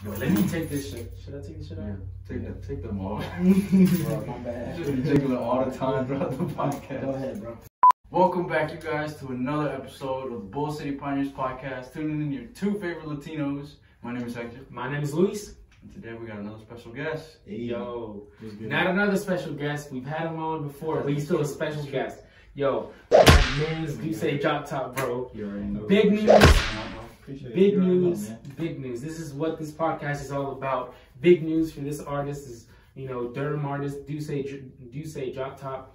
Yo, let me take this shit. Should I take this shit out? Yeah, take them off. Bro, my bad. You should be taking them all the time throughout the podcast. Go ahead, bro. Welcome back, you guys, to another episode of the Bull City Pioneers podcast. Tuning in your two favorite Latinos. My name is Hector. My name is Luis. And today we got another special guest. Hey, yo, not another special guest. We've had him on before, but he's still a special guest. Yo, my man's Ducee Droptop, bro. You already know. Big news. Big news. Big news. This is what this podcast is all about. Big news for this artist is, you know, Durham artist Ducee Droptop.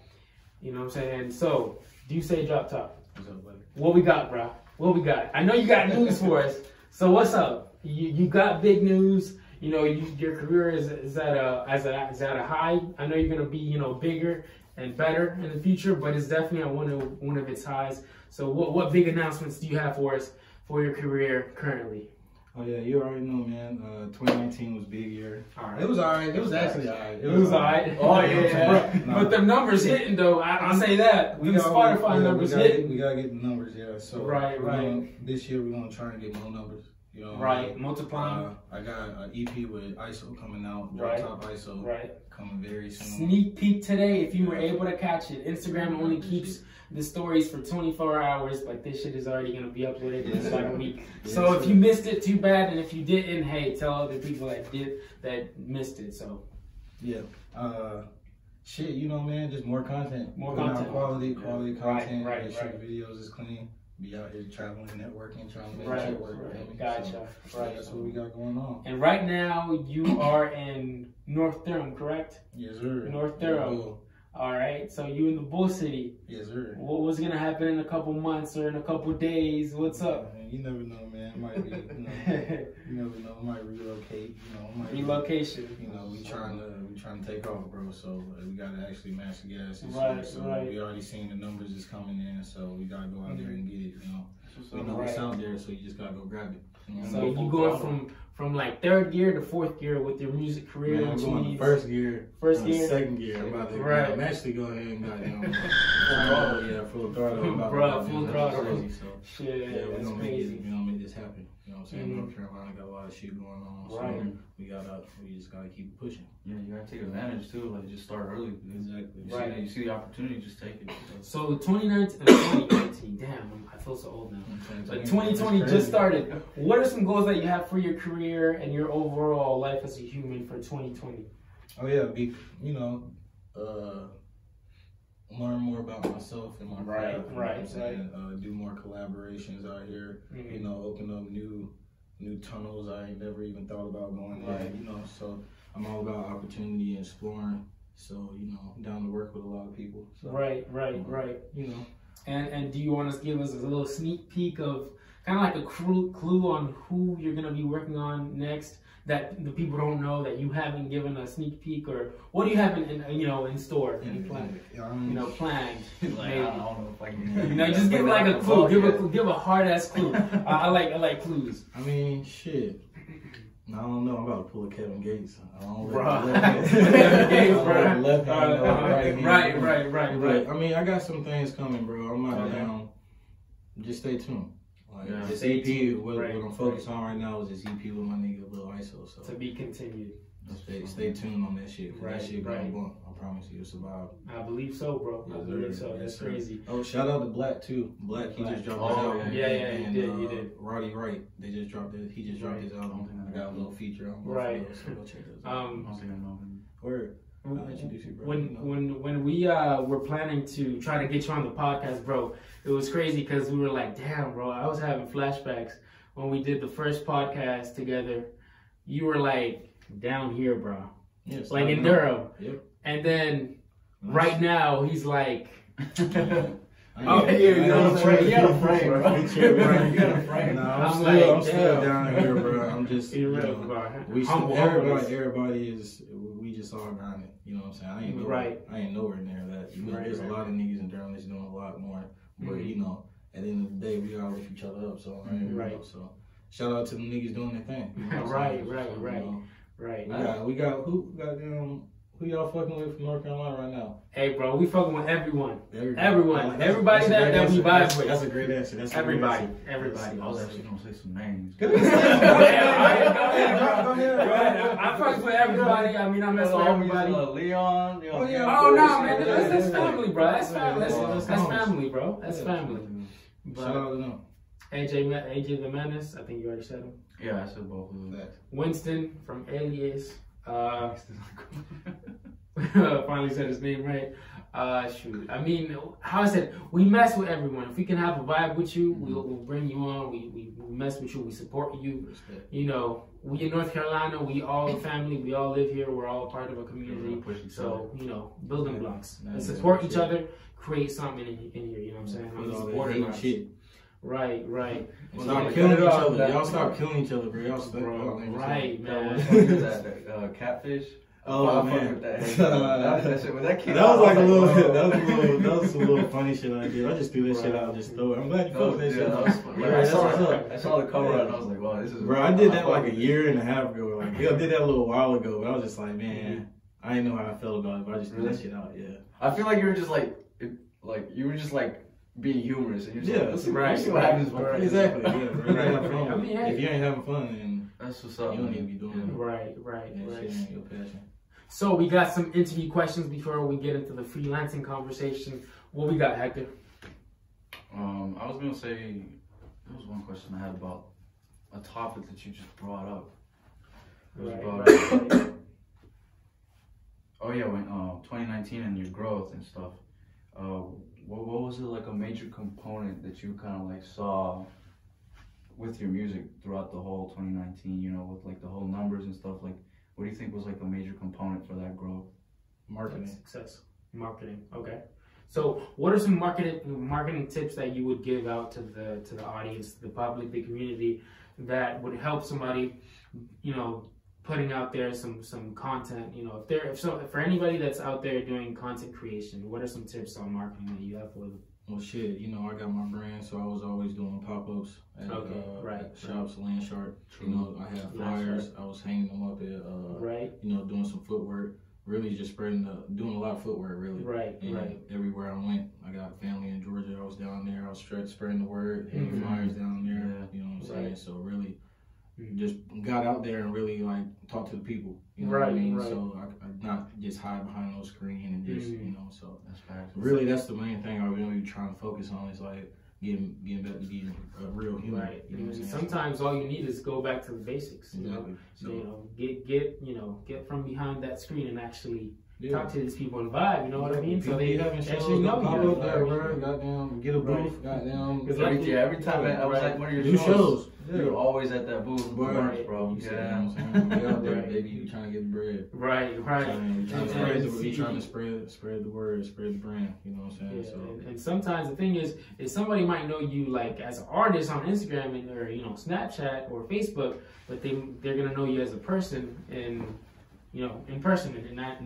You know what I'm saying? So, Ducee Droptop. What's up, buddy? What we got, bro? What we got? I know you got news for us. So what's up? You got big news. You know, your career is at a high. I know you're gonna be, you know, bigger and better in the future, but it's definitely at one of its highs. So what big announcements do you have for us for your career currently? Oh yeah, you already know, man. 2019 was big year. All right. It was alright. It was actually alright. It was alright. Oh yeah. But the numbers hitting though. I'll say that. The Spotify numbers hitting. We gotta get the numbers, yeah. So right. This year we're gonna try and get more numbers. You know, right, multiplying. I got an EP with ISO coming out, right. Drop Top ISO, right, coming very soon. Sneak peek today, if you were able to catch it. Instagram only keeps the stories for 24 hours, but this shit is already gonna be uploaded in like a week. So if you missed it, too bad, and if you didn't, hey, tell other people that missed it. So yeah, shit, you know, man, just more content, quality content. Right. Shoot videos is clean. Be out here traveling, networking, trying to make shit work. Gotcha. So that's what we got going on. And right now, you are in North Durham, correct? Yes, sir. North Durham. All right. So you in the Bull City. Yes, sir. What was gonna happen in a couple months or in a couple days? What's up? Man, you never know, man. It might be, you never know. It might relocate. You know, relocation. You know, we trying to take off, bro. So we gotta actually match the gas. Right. So we already seen the numbers is coming in. So we gotta go out there and get it. You know, we know it's out there, so you just gotta go grab it. You know? So you going from like third gear to fourth gear with your music career? Man, I'm going to first gear, second gear. I'm actually go ahead and full throttle. Bro, full throttle. So, shit, yeah, we're that's gonna crazy. make this happen. You know what I'm saying? North Carolina got a lot of shit going on. So we just gotta keep pushing. Yeah, you gotta take advantage too. Like just start early. Exactly. You see the opportunity, just take it. So 2019, damn, I feel so old now. But 2020 just started. What are some goals that you have for your career and your overall life as a human for 2020? Oh yeah, learn more about myself and my craft. Do more collaborations out here. You know, open up new tunnels I ain't never even thought about going there. You know, so I'm all about opportunity and exploring. So, you know, I'm down to work with a lot of people. So, right. You know, and do you want to give us a little sneak peek of kind of like a clue on who you're gonna be working on next that the people don't know, that you haven't given a sneak peek, or what do you have in store? Planned. Like, I don't know if I can. You know, just give like a clue. Give a hard ass clue. I like clues. I mean, shit. I don't know. I'm about to pull a Kevin Gates. I don't Right. I mean, I got some things coming, bro. I'm not down. Just stay tuned. Like this EP, what I'm focused on right now is this EP with my nigga Lil ISO. So to be continued. Stay tuned on that shit. That shit going bump. I promise you, it's about. I believe so, bro. I believe so. That's crazy. Oh, shout out to Black too. Black, he just dropped his album. Yeah, you did. Roddy Wright, they just dropped it. He just dropped his album. I got a little feature on. Right. So go check those out. Word. I'll introduce you, bro. When we were planning to try to get you on the podcast, bro, it was crazy because we were like, damn, bro, I was having flashbacks when we did the first podcast together. You were like down here, bro. Yes, like in Durham. Yep. And then right now he's like Oh, you got a frame, bro. You got a frame. No, I'm still down here, bro. I'm just, everybody is, we just all grinding. You know what I'm saying? I ain't nowhere near that. You know, there's a lot of niggas in Durham that's doing a lot more. But, you know, at the end of the day, we all lift each other up. So, so shout out to the niggas doing their thing. You know Right. We got Who y'all fucking with from North Carolina right now? Hey, bro, we fucking with everyone. Everyone. Everybody that we vibe with. That's a great answer. That's everybody. Everybody. I was actually gonna say some names. Go ahead. I fuck with everybody. I mean, I mess with everybody. Leon. Oh no, man, that's family, bro. That's family. That's family, bro. That's family. Shout out to them. AJ the Menace. I think you already said him. Yeah, I said both of them. Winston from Alias. Finally said his name right. Shoot. I mean, how I said, we mess with everyone. If we can have a vibe with you, we'll bring you on. We mess with you. We support you. You know, we in North Carolina. We all family. We all live here. We're all part of a community. So, you know, building blocks. And support each other. Create something in here. You know what I'm saying? With all that hate shit. Right. Stop killing each other. Y'all stop killing each other, bro. Y'all stop. Right, man. That catfish. Oh man, that shit. That was like a little. That was some little funny shit I did. I just threw that shit out, and just throw it. I'm glad you fucked that shit. I saw the cover and I was like, wow, this is. Bro, I did that like a year and a half ago. Like, I did that a little while ago, but I was just like, man, I didn't know how I felt about it, but I just threw that shit out. Yeah. I feel like you were just like you were just like being humorous, and you're just right. See what happens. Exactly. Yeah, bro. Right. I mean, if you ain't having fun, then that's what's up. You don't need to be doing it. Right. Shit ain't your passion. So we got some interview questions before we get into the freelancing conversation. What we got, Hector? I was gonna say there was one question I had about a topic that you just brought up. It was about oh yeah, when 2019 and your growth and stuff. What was it like a major component that you kind of like saw with your music throughout the whole 2019? You know, with like the whole numbers and stuff. Like, what do you think was like a major component for that growth? Marketing. Success. Marketing. Okay. So, what are some marketing tips that you would give out to the audience, the public, the community, that would help somebody, you know, putting out there some content? You know, if for anybody that's out there doing content creation, what are some tips on marketing that you have for them? Well, shit, you know, I got my brand, so I was always doing pop-ups at shops, Landshark. You know, I had flyers. I was hanging them up at, you know, doing some footwork. Really just doing a lot of footwork, really. And everywhere I went, I got family in Georgia. I was down there. I was spreading the word, hanging flyers down there. You know what I'm saying? So really, just got out there and really like talk to the people. You know what I mean? So I not just hide behind no screen and just you know. So really, that's the main thing I'm really trying to focus on is like getting back to being a real human. You know what I'm saying? Sometimes all you need is go back to the basics. You know? So you know, get from behind that screen and actually talk to these people and vibe. You know what I mean? So they actually know you. Goddamn, get a booth. Goddamn. Every time I was like one of your shows. You're always at that booth, bro. Yeah, we out there, baby. You trying to get bread. Right. We trying to spread the word, spread the brand. You know what I'm saying? And sometimes the thing is somebody might know you like as an artist on Instagram or you know Snapchat or Facebook, but they're gonna know you as a person in person and not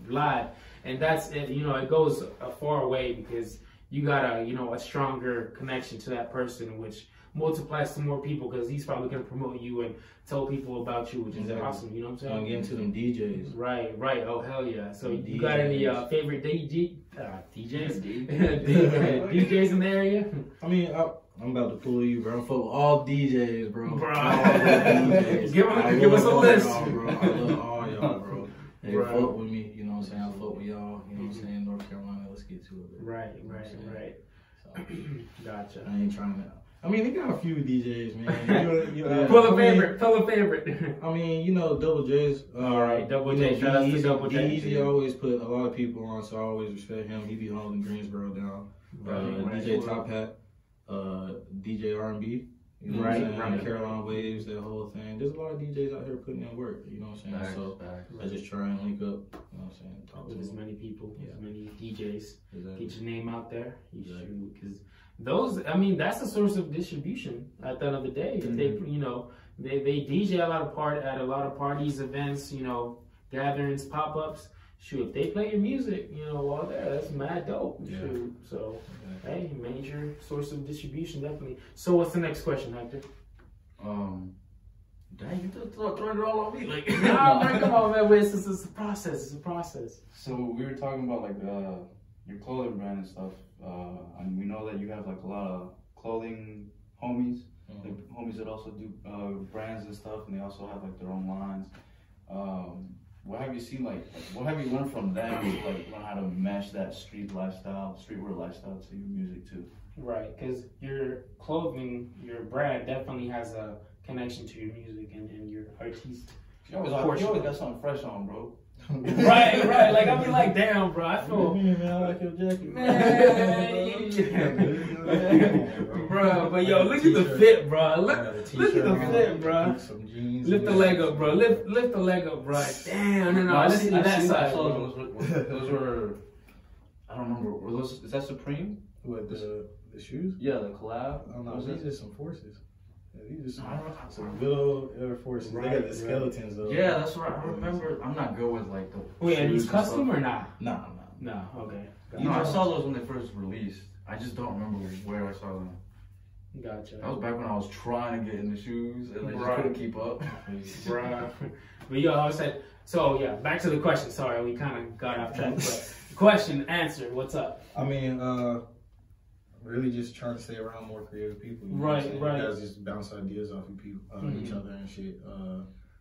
live. And that's you know it goes a far way because you got a stronger connection to that person, which multiplies to more people because he's probably going to promote you and tell people about you, which is awesome. You know what I'm saying? I'm getting to them DJs. Right. Oh, hell yeah. So you got any favorite DJs? DJs in the area? I mean, I'm about to pull you, bro. I'm full with all DJs, bro. Give us a list. Bro. I love all y'all, bro. They fuck with me, you know what I'm saying? I fuck with y'all, you know what I'm saying? North Carolina, let's get to it. Right. So, gotcha. I ain't trying to. I mean, they got a few DJs, man. Pull a favorite. I mean, you know, Double J's. Double J. Shout out to Double J. He always put a lot of people on, so I always respect him. He be holding Greensboro down. DJ Top Hat, DJ R&B. You know what I'm saying? Caroline Waves, that whole thing. There's a lot of DJs out here putting in work, you know what I'm saying? So I just try and link up, you know what I'm saying? Talk with as many people, as many DJs. Exactly. Get your name out there. You should, because those, I mean, that's a source of distribution at the end of the day. If they, you know, they DJ at a lot of parties, events, you know, gatherings, pop-ups. Shoot, if they play your music, you know, while there, that's mad dope. Shoot. So, hey, major source of distribution, definitely. So, what's the next question, Hector? Dang, you just throwing it all on me. Like, nah, man, come on, man. Wait, it's a process. It's a process. So we were talking about like your clothing brand and stuff. And we know that you have like a lot of clothing homies, like homies that also do brands and stuff, and they also have like their own lines. What have you seen, like what have you learned from them to like learn how to mesh that streetwear lifestyle to your music too? Right, because your clothing, your brand definitely has a connection to your music and your artiste. You always got something fresh on, bro. right. Like, I be like, damn, bro, I feel. Man, I like your jacket. Man. Bro, but yo, look at the fit, bro. Look at the fit, bro. Some jeans. Lift the leg up, bro. Lift the leg up, bro. Damn, no. Let's see that side. Those were, I don't remember. Is that Supreme? What, the shoes? Yeah, the collab. Oh no, these are some Forces. Yeah, these are some good old Air Forces. Right, they got the skeletons though. Yeah, that's right. I remember. I'm not good with like the. Wait, are these custom or not? Nah. No, okay. You know, I saw those when they first released. I just don't remember where I saw them. Gotcha. That was back when I was trying to get in the shoes and I just couldn't keep up. Bruh. But yo, I said, so yeah, back to the question. Sorry, we kind of got off track. But question, answer, what's up? I mean, really just trying to stay around more creative people. You know right. You guys just bounce ideas off of people, each other and shit.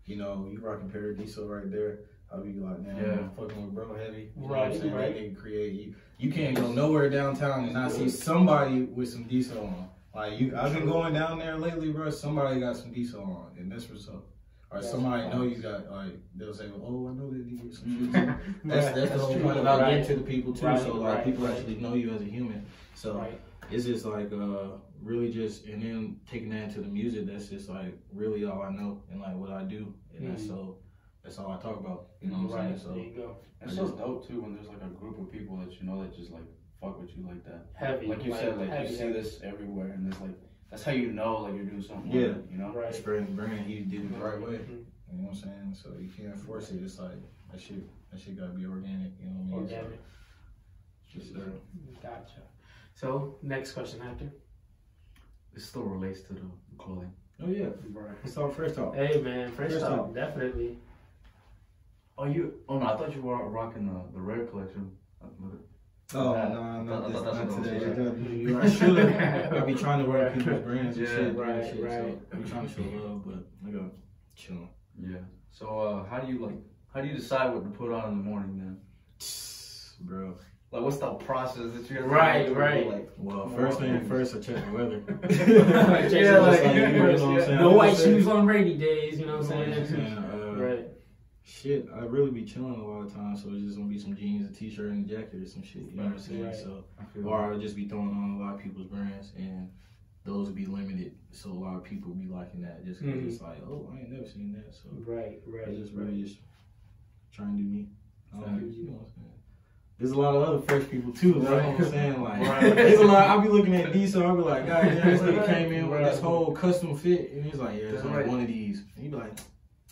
You know, you rocking Paradiso right there. I'll be like, man, I'm fucking with bro heavy. You know what I'm saying? That nigga create. You can't go nowhere downtown and not see somebody with some diesel on. Like I've been going down there lately, bro. Somebody got some diesel on, and that's what's up. Or somebody know you got, like, they'll say, oh, I know that you get some shit. That's the whole point about getting to the people too. So like people actually know you as a human. So it's just like really just, and then taking that into the music. That's just like really all I know and like what I do, and that's all I talk about. You know what I'm saying? So there you go. It's so dope too when there's like a group of people that you know that just like fuck with you like that. Heavy, like you said, like you see this everywhere, and it's like that's how you know like you're doing something. Yeah, you know, spreading the brand. He did it the right way. You know what I'm saying? So you can't force it. It's like that shit gotta be organic. You know what I mean? Organic. Just Gotcha. So next question, after. It still relates to the clothing. Oh yeah, it's all fresh talk. Hey man, fresh talk, definitely. Oh no, I thought you were rocking the Rare collection. Oh no, not today. I should have. I be trying to wear people's brands and shit. Right. So I be trying to show love, but I go chilling. Yeah. So how do you decide what to put on in the morning then, bro? Like, what's the process that you have? Right. Like, well, first thing first, I check the weather. No white shoes on rainy days. You know what I'm saying? Right. Shit, I really be chilling a lot of times, so it's just gonna be some jeans, a t-shirt, and a jacket or some shit. You know what I'm saying? So, or I'll just be throwing on a lot of people's brands, and those will be limited, so a lot of people be liking that just because it's like, oh, I ain't never seen that. So I just really just trying to do me. You know what I'm saying? There's a lot of other fresh people too, you know what I'm saying? Like, there's a lot. I'll be looking at these, so I'll be like, God damn, this nigga came in with this whole custom fit, and he's like, yeah, it's like one of these. And you be like,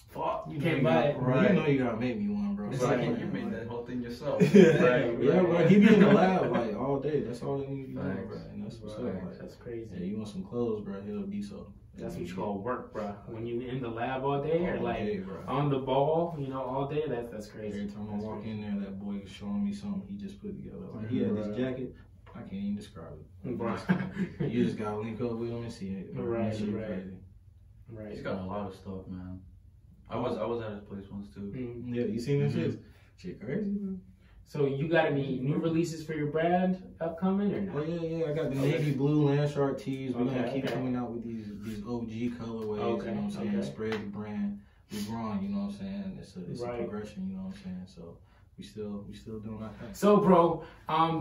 fuck, you can't buy it. You know you gotta make me one, bro. It's like you made that whole thing yourself. Yeah, bro. He be in the lab like all day. That's all they need to be doing, bro. And that's what's up. Like, that's crazy. Yeah, you want some clothes, bro? He'll be so. That's what you call work, bro. When you in the lab all day or like day, on the ball, you know, all day. That's crazy. Every time I walk in there, that boy is showing me something he just put together. Like he had this jacket. I can't even describe it. Bro. You just gotta link up with him and see it. Right. He's got a lot of stuff, man. I was at his place once too. Yeah, you seen this shit crazy, man. So you got any new releases for your brand upcoming or not? Oh yeah. I got the navy blue Landshark tees. We're gonna keep coming out with these OG colorways. You know what I'm saying? Spread the brand. We're growing. You know what I'm saying? It's a progression. You know what I'm saying? So we still doing our thing. So bro,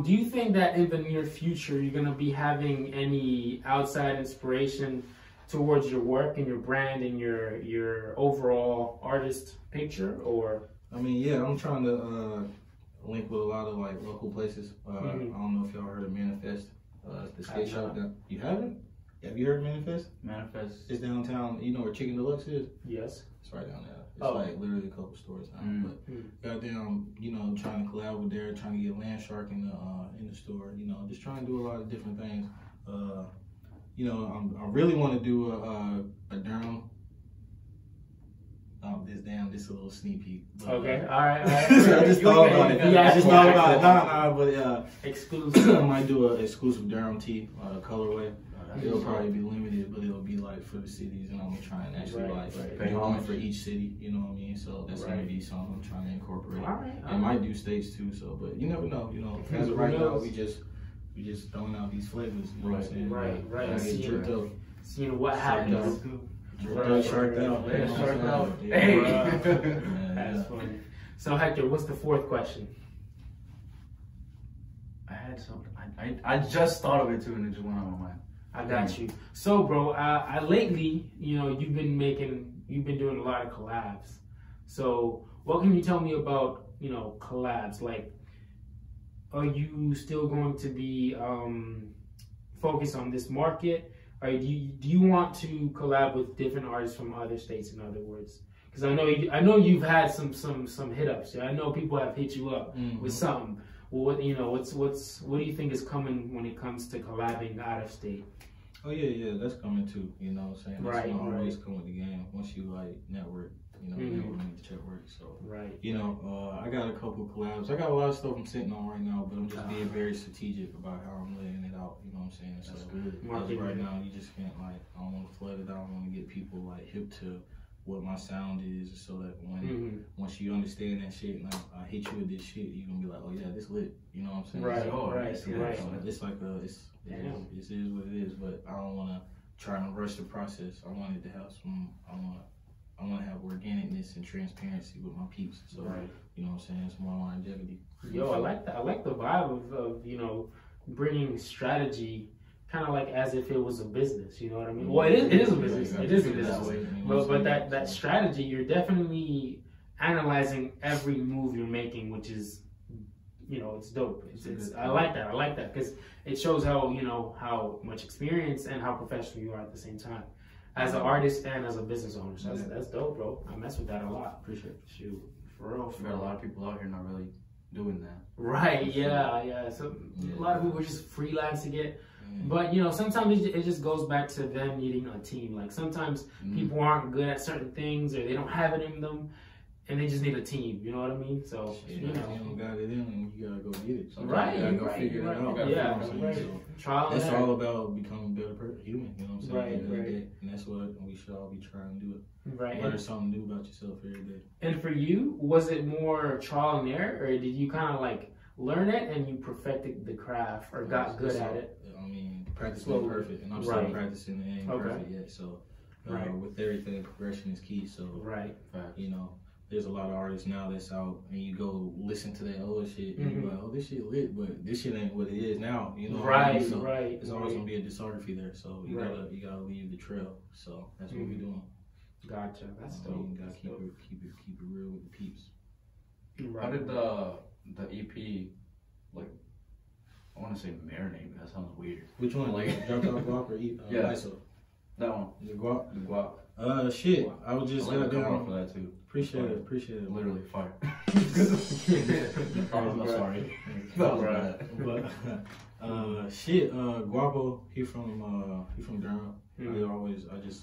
do you think that in the near future you're gonna be having any outside inspiration towards your work and your brand and your overall artist picture? Or I mean, yeah, I'm trying to link with a lot of like local places. I don't know if y'all heard of Manifest, the skate shop. You haven't? Have you heard of Manifest? Manifest. It's downtown. You know where Chicken Deluxe is? Yes. It's right down there. It's like literally a couple stores now. But goddamn, you know, trying to collab with there, trying to get Landshark in the store. You know, just trying to do a lot of different things. You know, I really want to do a Durham this a little sneak peek. But, okay, all right. I just thought about it. Yeah, I just thought about it. Nah, but exclusive. I might do an exclusive Durham tee colorway. It'll probably be limited, but it'll be like for the cities, and I'm gonna try and actually pay homage for each city. You know what I mean? So that's gonna be something I'm trying to incorporate. All right. I might do states too. So, but you never know. You know, as of right now, we just throwing out these flavors. You know what I'm saying? Right. Seeing what happens. Sharked out. Hey. That's funny. So Hector, what's the fourth question? I had something. I just thought of it too, and it just went out of my mind. I got you. So, bro, I lately, you know, you've been doing a lot of collabs. So, what can you tell me about, you know, collabs? Like, are you still going to be focused on this market, or do you want to collab with different artists from other states? In other words, because I know you've had some hit ups. I know people have hit you up with something. Well, what do you think is coming when it comes to collabing out of state? Oh yeah, that's coming too. You know what I'm saying? That's gonna always come with the game. Once you like network, you know, network needs check work. So you know, I got a couple collabs. I got a lot of stuff I'm sitting on right now, but I'm just being very strategic about how I'm laying it out. You know what I'm saying? That's so good. Right now, you just can't like. I don't want to flood it. I don't want to get people like hip to what my sound is, so that when once you understand that shit and I hit you with this shit, you're gonna be like, oh yeah, this lit. You know what I'm saying? Right. It's like it is what it is, but I don't want to try and rush the process. I want it to have some. I want to have organicness and transparency with my peeps. So you know what I'm saying? It's more longevity. Yo, I like that. I like the vibe of you know, bringing strategy. Kind of like as if it was a business, you know what I mean? Well, it is a business. It is a business. But that strategy, you're definitely analyzing every move you're making, which is, you know, it's dope. I like that because it shows how, you know, how much experience and how professional you are at the same time, as an artist and as a business owner. So that's dope, bro. I mess with that a lot. Appreciate it. Shoot, for real. Got a lot of people out here not really doing that. Right? Yeah. So a lot of people are just freelancing it. But you know, sometimes it just goes back to them needing a team. Like sometimes people aren't good at certain things, or they don't have it in them, and they just need a team. You know what I mean? So you know, you don't got it in them, you gotta go get it. So right, you gotta go figure it out. Yeah, So trial. That's all about becoming a better human. You know what I'm saying? Right. And that's what we should all be trying to do. Right. Learn something new about yourself every day. And for you, was it more trial and error, or did you kind of like learn it and you perfected the craft, or got good at it? I mean, practice makes perfect, and I'm still practicing. It ain't perfect yet, so with everything, progression is key. So you know, there's a lot of artists now that's out, and you go listen to that old shit, and you're like, oh, this shit lit, but this shit ain't what it is now. You know, so there's always gonna be a discography there, so you gotta leave the trail. So that's what we're doing. Gotcha. That's dope. You gotta keep it real with the peeps. How did the EP, like, I want to say marinate, but that sounds weird. Which one? Like Droptop Guap or ISO? That one. The Guap? The Guap. Shit. I was just got down for that too. Appreciate it. Literally fire. I'm sorry. But shit, Guapo, he from Durham. I just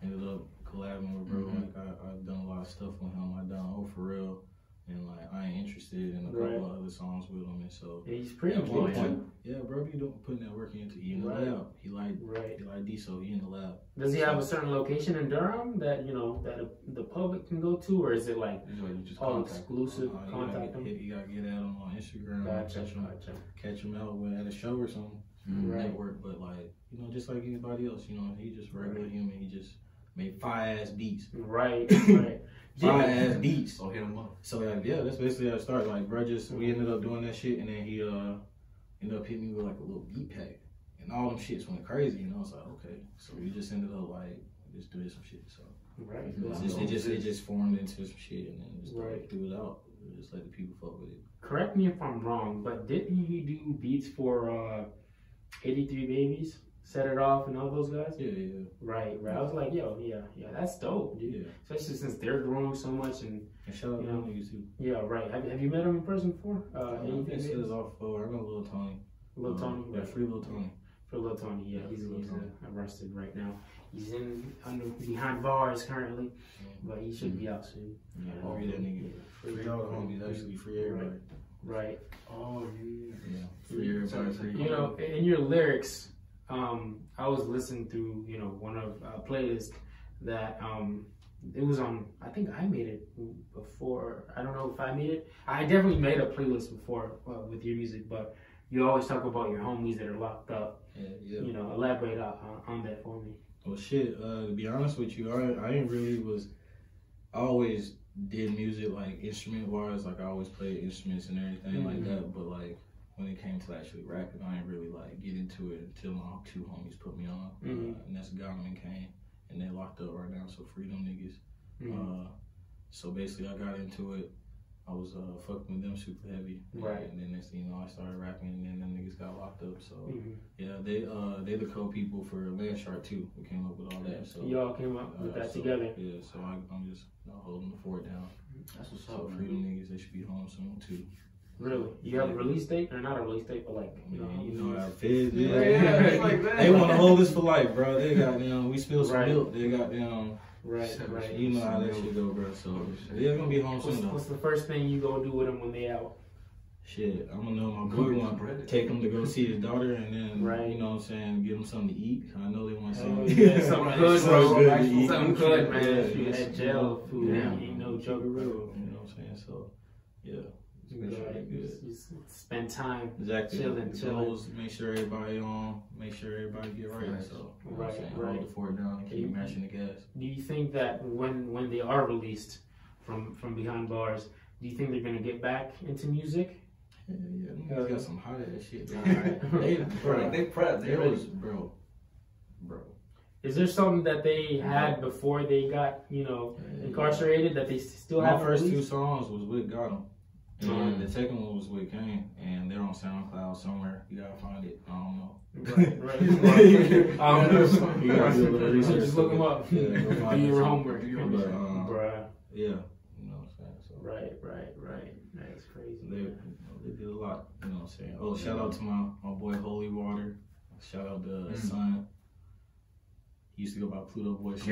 ended up collabing with bro. Like I've done a lot of stuff with him. I done Oh For Real. And like I ain't interested in a couple of other songs with him, and so he's pretty good. Yeah, bro, be putting that work into you in the lab. He like D-So, he in the lab. Does he have a certain location in Durham that you know that the public can go to, or is it like all exclusive? Contact him. You gotta get at him on Instagram. Catch him out at a show or something. Network, but like you know, just like anybody else, you know, he just regular human. He just made fire-ass beats. Right. Fire-ass beats. So hit him up. So yeah, that's basically how it started. Like, bro, we ended up doing that shit, and then he ended up hitting me with like a little beat pack, and all them shits went crazy. You know, it's like okay, so we just ended up like just doing some shit. So it just formed into some shit, and then just threw it out. Just let the people fuck with it. Correct me if I'm wrong, but didn't he do beats for 83 Babies? Set It Off and all those guys? Yeah. Right. I was like, yo, yeah, that's dope, dude. Yeah. Especially since they're growing so much and shout out to niggas too. Yeah, right. Have you met him in person before? Anything Set It Off for I know Lil Tony. Lil Tony? Yeah, Free Lil Tony. For Lil Tony, yeah, he's arrested right now. He's behind bars currently, but he should be out soon. Yeah, free that nigga. Free all the homies, actually free everybody. Right. Oh yeah. Free everybody. You know, in your lyrics, I was listening through, you know, one of playlist that it was on. I think I made it before. I don't know if I made it. I definitely made a playlist before with your music, but you always talk about your homies that are locked up. Yeah. You know, elaborate on that for me. Well, shit. To be honest with you, I ain't really was. I always did music like instrument wise. Like I always played instruments and everything like that. But like when it came to actually rapping, I didn't really like get into it until my two homies put me on, and that's Gotham and Kane, and they locked up right now. So free them niggas. So basically, I got into it. I was fucking with them super heavy, right? And then next thing you know, I started rapping, and then them niggas got locked up. So yeah, they the co-people for Landshark too. We came up with all that. So y'all came up with that together. Yeah, so I'm just holding the fort down. That's what's up. Free them niggas. They should be home soon too. Really? You have a release date, or not a release date, but like you know our feds. Yeah, like that. They want to hold us for life, bro. They got we spilled some milk. They got Right. You know how that shit go, bro. So they're gonna be home soon though. What's the first thing you gonna do with them when they out? Shit, I'm gonna know my boy want to take him to go see his daughter, and then you know what I'm saying, give them something to eat. I know they want something. Something good, bro. Something good, man. Yeah, that jail food, ain't no joke. You know what I'm saying? So yeah. Just spend time chilling. Make sure everybody get right. So hold the fort down and keep matching the gas. Do you think that when they are released from behind bars, do you think they're gonna get back into music? Yeah, niggas got some hot ass shit. They prepped. Bro. Is there something that they had before they got incarcerated that they still have? My first two songs was with Gotham. And the second one was with Kane, and they're on SoundCloud somewhere. You gotta find it. I don't know. Right. You gotta do a little research. Just look them up. Do your homework. Yeah, you know what I'm saying? So. Right. That's crazy. They did a lot. You know what I'm saying? Oh, shout out to my boy Holy Water. Shout out to Son. He used to go by Pluto Boy. Pluto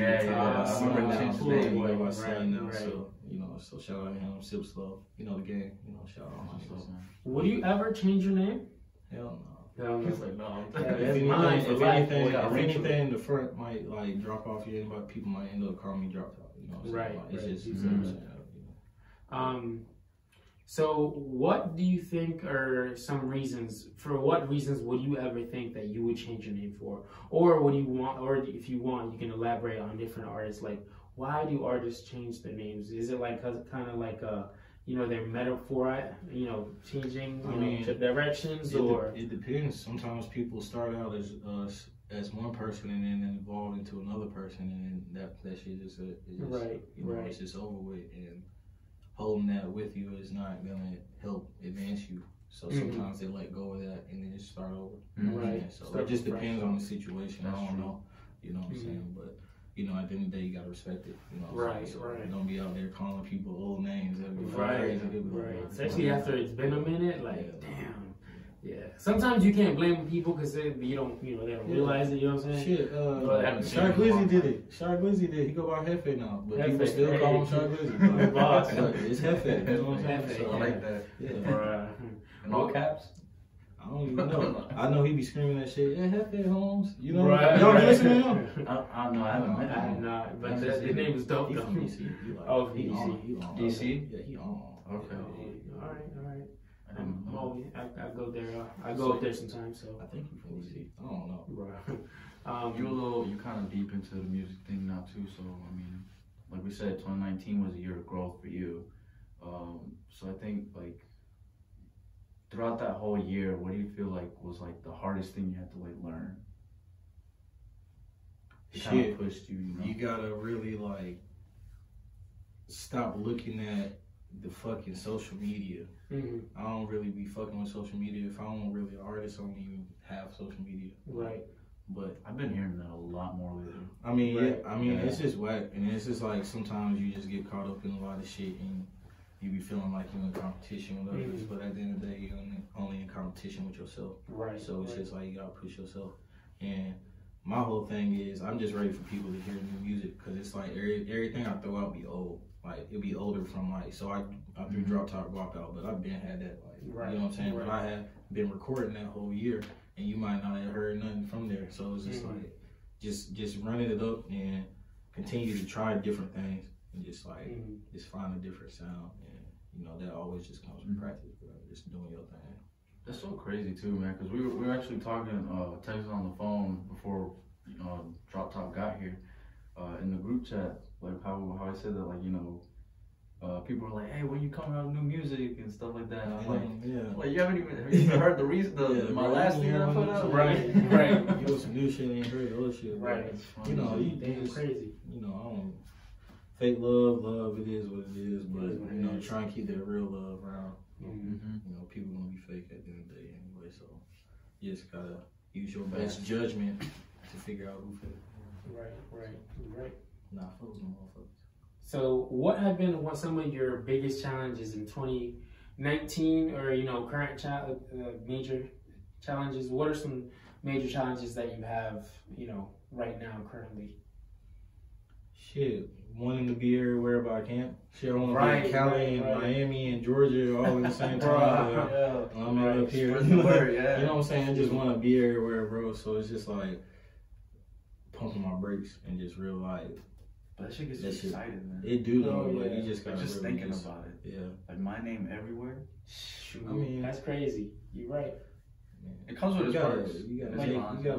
Boy. Son now. So so shout out to him. Sip Slow. You know the game. Shout out to myself. Would you ever change your name? Hell no. He's like, no. If anything, the front might like drop off here, but people might end up calling me Droptop. You know what I'm saying? It's just So what do you think are some reasons, for what reasons would you ever think that you would change your name for? Or would you want, or if you want, you can elaborate on different artists, like why do artists change their names? Is it like kind of like their metaphor, changing directions, or? It depends. Sometimes people start out as one person and then evolve into another person, and then that shit just it's just over with, and holding that with you is not gonna help advance you. So sometimes they let go of that and then just start over. Right. So it just depends on the situation. I don't know. You know what I'm saying? But at the end of the day, you gotta respect it. You know what I'm saying? So don't be out there calling people old names. Right. Especially after it's been a minute. Like, damn. Yeah. Sometimes you can't blame people because they don't realize it. You know what I'm saying? Shit. Shark Glizzy did it. Shark Glizzy did. He go by Hefe now, but people still call him Shark Glizzy. Boss. It's Hefe. You know what I'm saying? I like that. Yeah. In all caps. I don't even know. I know he be screaming that shit. Yeah, Hefe Holmes. You know? Right. Y'all listen to him? I know. I haven't met him. I have not. But his name was dope. He's from DC. He on. DC? Yeah, he on. Okay. All right. I go there. I go up there sometimes. So I think he's from DC. I don't know. Right. You're kind of deep into the music thing now too. So I mean, like we said, 2019 was a year of growth for you. So I think like throughout that whole year, what do you feel like was like the hardest thing you had to like learn? It kind of pushed you. You gotta really like stop looking at the fucking social media. I don't really be fucking with social media. If I don't really an artist, I don't even have social media. Right. But I've been hearing that a lot more lately. I mean, it's just whack, and it's just like sometimes you just get caught up in a lot of shit, and you be feeling like you're in competition with others. But at the end of the day, you're only in competition with yourself. Right. So it's just like you gotta push yourself, and my whole thing is I'm just ready for people to hear new music, because it's like everything I throw out be old. Like, it'll be older from like, so I threw Droptop Rock out, but I've been had that, like, you know what I'm saying? But I have been recording that whole year, and you might not have heard nothing from there. So it's just like, just running it up and continue to try different things, and just like, just find a different sound. And, you know, that always just comes from practice, bro. Just doing your thing. That's so crazy too, man, because we were actually talking, texting on the phone before Droptop got here, in the group chat, like how I said that, like, you know, people were like, hey, when you coming out with new music and stuff like that, and I'm like, like, have you even heard the reason, my last thing I put out? Right. You know, some new shit and heard the old shit. Right. You know, you just crazy. You know, I don't fake love, it is what it is, but you know, try and keep that real love around. You know, people gonna be fake at the end of the day anyway, so you just gotta use your best judgment to figure out who fake. Right. Nah, fools no motherfuckers. So, what have been some of your biggest challenges in 2019, or, you know, current major challenges? What are some major challenges that you have, you know, right now, currently? Shit, wanting to be everywhere but I can't. Shit, I want to be in Cali and Miami and Georgia all at the same time. I'm up here. You know what I'm saying? I just want to be everywhere, bro. So it's just like pumping my brakes and just real like. But that shit gets you excited, man. It do though. Like, you just gotta just thinking about it. Yeah. Like, my name everywhere. Shoot, I mean, that's crazy. You're right. It comes with its perks. You gotta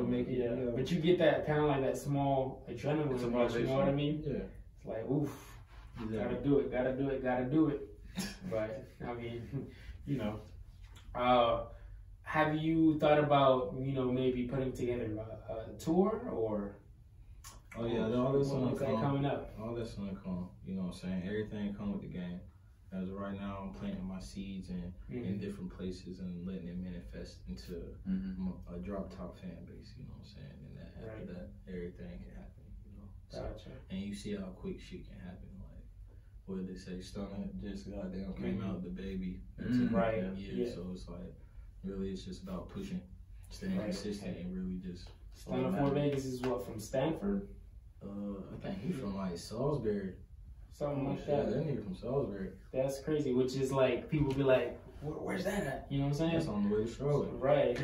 make it. Yeah. But you get that kind of like that small adrenaline rush. You know what I mean? Yeah. It's like, oof. Gotta do it. But I mean, you know, have you thought about, you know, maybe putting together a tour or? Oh yeah, all that's coming up. All that's gonna come. You know what I'm saying? Everything come with the game. As of right now, I'm planting my seeds in different places and letting it manifest into a Droptop fan base. You know what I'm saying? And that after that, everything can happen. You know. Gotcha. And you see how quick shit can happen. Like, what did they say? Stunner just goddamn came out the baby. Yeah. So it's like, really, it's just about pushing, staying consistent, and really just. Stunner for Vegas is what, from Stanford? I think he's from like Salisbury. Something like that. Yeah, that nigga from Salisbury. That's crazy, which is like, people be like, where's that at? You know what I'm saying? That's on the way to Charlotte. Right.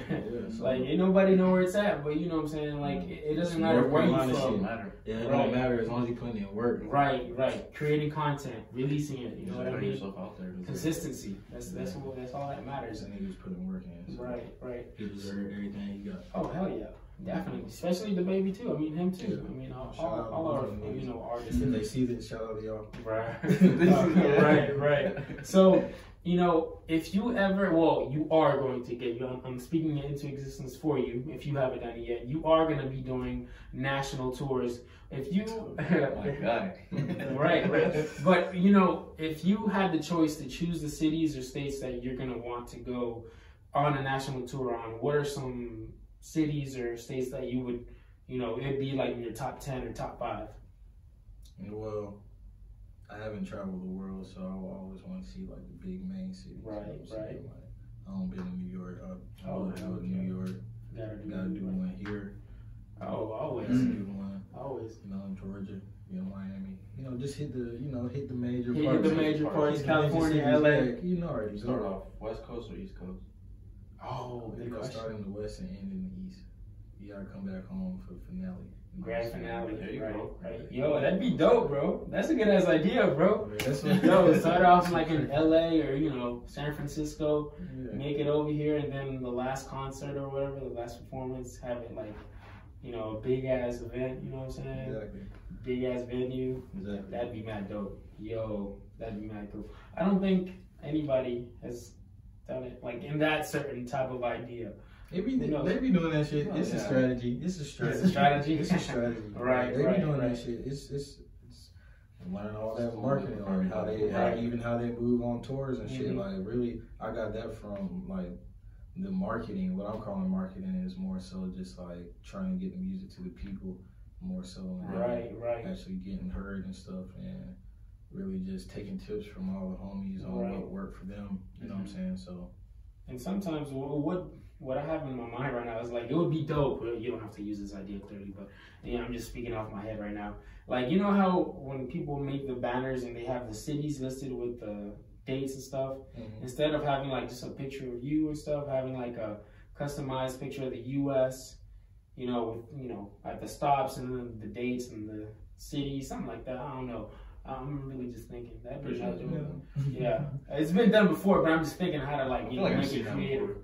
Like, ain't nobody know where it's at, but you know what I'm saying? Like, it doesn't matter where you're from. Yeah, it don't matter as long as you put in work. Right. Creating content, releasing it, you know what I mean? Yourself out there. Consistency. That's all that matters. That nigga's putting work in. So Right. He deserves everything he got. Oh, hell yeah. Definitely, especially the baby too. I mean, him too. I mean, all our artists. If they see this, shout out to y'all. Right. So, you know, if you ever, you are going to get. I'm speaking it into existence for you. If you haven't done it yet, you are going to be doing national tours. If you, right. But you know, if you had the choice to choose the cities or states that you're going to want to go on a national tour on, what are some cities or states that you would, you know, it'd be like in your top 10 or top 5? Well, I haven't traveled the world, so I always want to see like the big main cities. Right. Like, I don't been to New York. I love to go to New York. Gotta do one here. Oh, always. Do one. Always. You know, in Georgia, Miami. You know, just hit the major parts. Hit the major parts. California, LA. You know already. Start off West Coast or East Coast? Oh, you gotta start in the West and end in the East. You gotta come back home for the finale. Grand finale. There you go. Right. Yo, that'd be dope, bro. That's a good ass idea, bro. That's what start off like in LA or, you know, San Francisco, make it over here, and then the last concert or whatever, the last performance, have it like, you know, a big ass event, you know what I'm saying? Exactly. Big ass venue. Exactly. That'd be mad dope. Yo, that'd be mad cool. I don't think anybody has done it like in that certain type of idea. They be doing that shit. It's a strategy. It's a strategy. Right. They be doing that shit. It's learning all that marketing on how they move on tours and shit. Like, really, I got that from like the marketing. What I'm calling marketing is more so just like trying to get the music to the people more so. And actually getting heard and stuff, and really just taking tips from all the homies on what worked for them. You know what I'm saying? So. And sometimes what I have in my mind right now is like, it would be dope. You don't have to use this idea clearly, but I'm just speaking off my head right now. Like, you know how when people make the banners and they have the cities listed with the dates and stuff, instead of having like just a picture of you and stuff, having like a customized picture of the U.S., at the stops and then the dates and the city, something like that. I don't know. I'm really just thinking that. Yeah, it's been done before, but I'm just thinking how to like make it creative.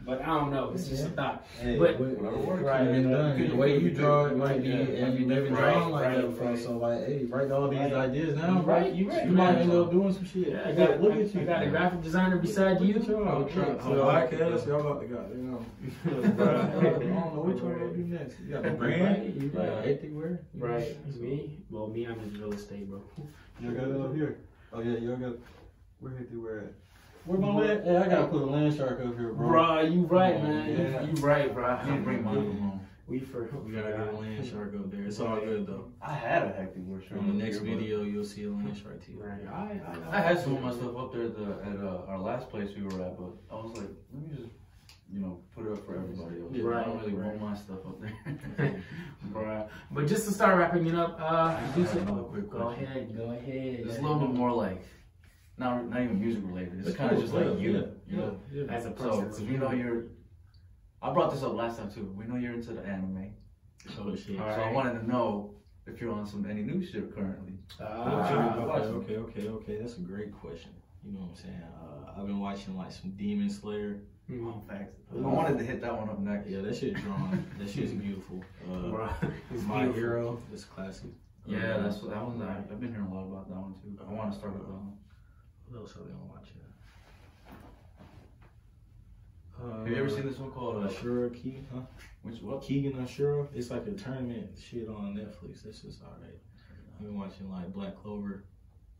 But I don't know. It's just a thought. Hey, but whatever works, the way you draw it might be, and you never drawn like that before. So like, hey, write all these ideas now. You might end up doing some shit. Yeah, look at you. I got a graphic designer beside you. So podcast, y'all about to go. I don't know which one to do next. You got the brand. You got Streetwear. Right. Me? Well, me, I'm in real estate, bro. You got it up here. Oh yeah, you got. Where Streetwear at? Where my land? Hey, I gotta put a land shark up here, bro. Bro, you right, man. Yeah. You right, bro. I can't bring mine along. We gotta get a land shark up there. It's all good though. I had a Streetwear shirt. On the next video, you'll see a land shark too. Right. I had some of my stuff up there at our last place we were at, but I was like, let me just put it up for everybody else. Right. I don't really want my stuff up there. Right. But just to start wrapping it up, another quick question. Go ahead. It's a little bit more like, not even music related. It's kind of just like you know, as a person. So, because I brought this up last time too. We know you're into the anime. Oh shit. So I wanted to know if you're on any new shit currently. Okay. That's a great question. You know what I'm saying? I've been watching like some Demon Slayer. Oh, facts. I wanted to hit that one up next. Yeah, that shit drawn. That shit's beautiful. It's My beautiful. Hero. It's classic. Yeah, that one. I've been hearing a lot about that one too. I want to start with that one. What else are we gonna watch? Have you ever seen this one called Ashura Keegan? Huh? What? Keegan Ashura. It's like a tournament shit on Netflix. That's just alright. I've been watching like Black Clover.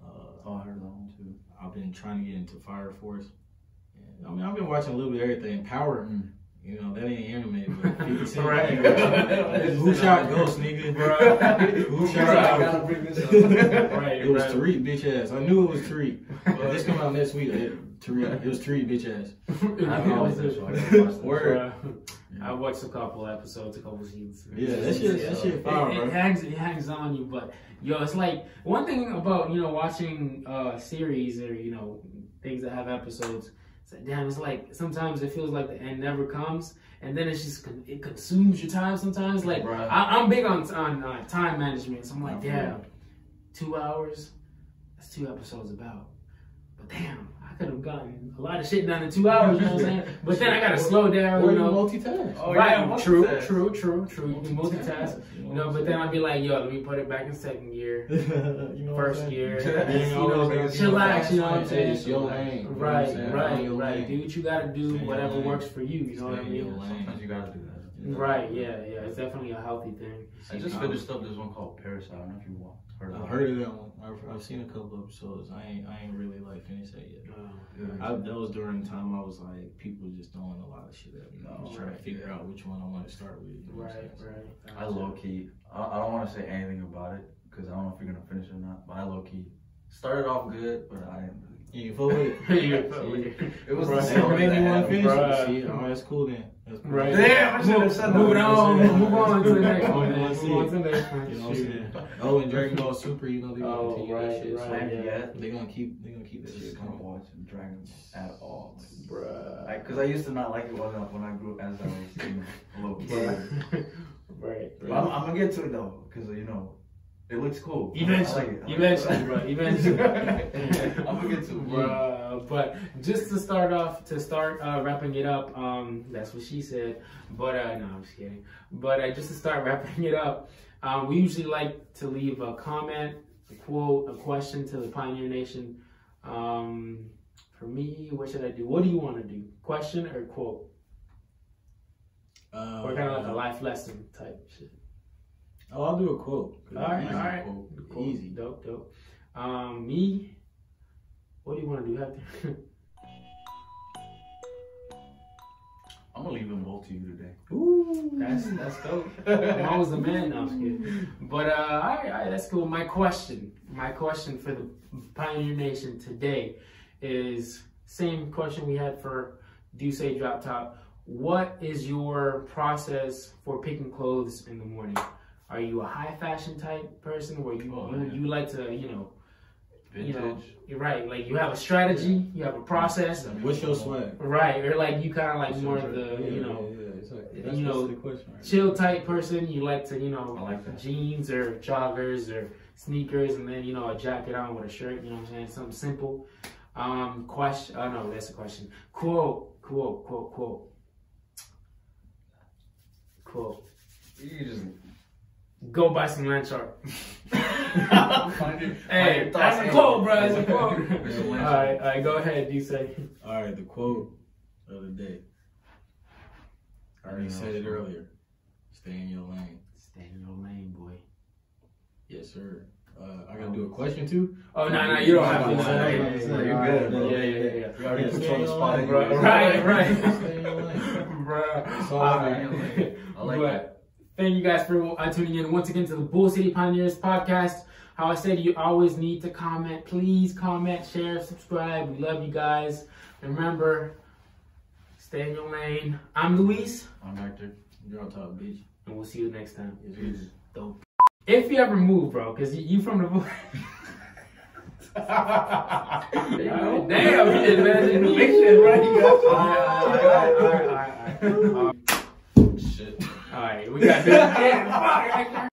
I heard that one too. I've been trying to get into Fire Force. I mean, I've been watching a little bit of everything. Power, that ain't anime, but 50 Cent. Right. Who shot Ghost, nigga? Who shot Ghost? Right. It was Tariq, bitch ass. I knew it was Tariq. But this come out next week. Tariq. It was Tariq, bitch ass. I've always done so. Word. I watched a couple episodes, a couple seasons. Yeah, that shit fire, bro. It hangs on you, but it's like one thing about watching series or things that have episodes. It's like, damn, it's like sometimes it feels like the end never comes, and then it consumes your time sometimes. Like I'm big on time management, so I'm like, damn, 2 hours, that's 2 episodes about. But damn, I could have gotten a lot of shit done in 2 hours. You know what I'm saying? But then I gotta slow down. Or you multitask. Oh, right, true. You can multitask. But then I'd be like, let me put it back in second gear, first gear. Chillax. You know what I'm saying? It's your lane. Right. Do what you gotta do, whatever works for you. You know what I mean? Sometimes you gotta do that. Right. Yeah. It's definitely a healthy thing. I just finished up this one called Parasite. I don't know if you heard of it. I've heard of that one. I've seen a couple episodes. I ain't really like finished that yet. That was during the time I was like, people just throwing a lot of shit at me. I was trying to figure out which one I want to start with. Right. I low key. I don't want to say anything about it because I don't know if you're gonna finish it or not. But I low key started off good, but I didn't. You full with it? It was the same made me want to finish it. See, that's cool then. Right. Damn, I should have said that. Move on to the next one. You know what I'm saying? Oh, and Dragon Ball Super, they're gonna continue that shit. Right. They're gonna keep that shit Can't coming. watch Dragon Ball at all, Bruh. Because I used to not like it when I grew as I was a little kid. Right. But I'm gonna get to it though, because it looks cool. Eventually, bro. Eventually. I'm gonna get to it, bro. But just to start wrapping it up, that's what she said. But no, I'm just kidding. But just to start wrapping it up, we usually like to leave a comment, a quote, a question to the Pioneer Nation. For me, what should I do? What do you want to do? Question or quote? Or kind of like a life lesson type shit. Oh, I'll do a quote. All right. Cool. Easy. Dope. Me, what do you want to do after? I'm gonna leave them both to you today. Ooh, that's dope. I'm always the man. No, I'm just kidding. But all right, that's cool. My question for the Pioneer Nation today is same question we had for Ducee Droptop. What is your process for picking clothes in the morning? Are you a high fashion type person where you like to, you know, Vintage. you know, you're right, like you have a strategy, you have a process. What's your swag? Right, or like you kind of like more of the, you know, you know, chill type person. You like to, you know, like jeans or joggers or sneakers, and then, you know, a jacket on with a shirt. You know what I'm saying? Something simple. Question. Oh no, that's a question. Quote. You just go buy some land shark. Hey, that's a quote, bro. That's a quote. All right, go ahead, Ducee. All right, the quote of the day. I already said it earlier. Stay in your lane. Stay in your lane, boy. Yes, sir. I gotta do a question too. Oh no, you don't have to. You're good. Yeah. You already put you on the spot, bro. Right. Stay in your lane, bro. I like that. Thank you guys for tuning in once again to the Bull City Pioneers podcast. How I said, you always need to comment. Please comment, share, subscribe. We love you guys. Remember, stay in your lane. I'm Luis. I'm Hector. You're on top, bitch. And we'll see you next time. Peace. Dope. If you ever move, bro, because you from the... Damn, you did imagine the shit, right? All right. Shit. All right, we got this.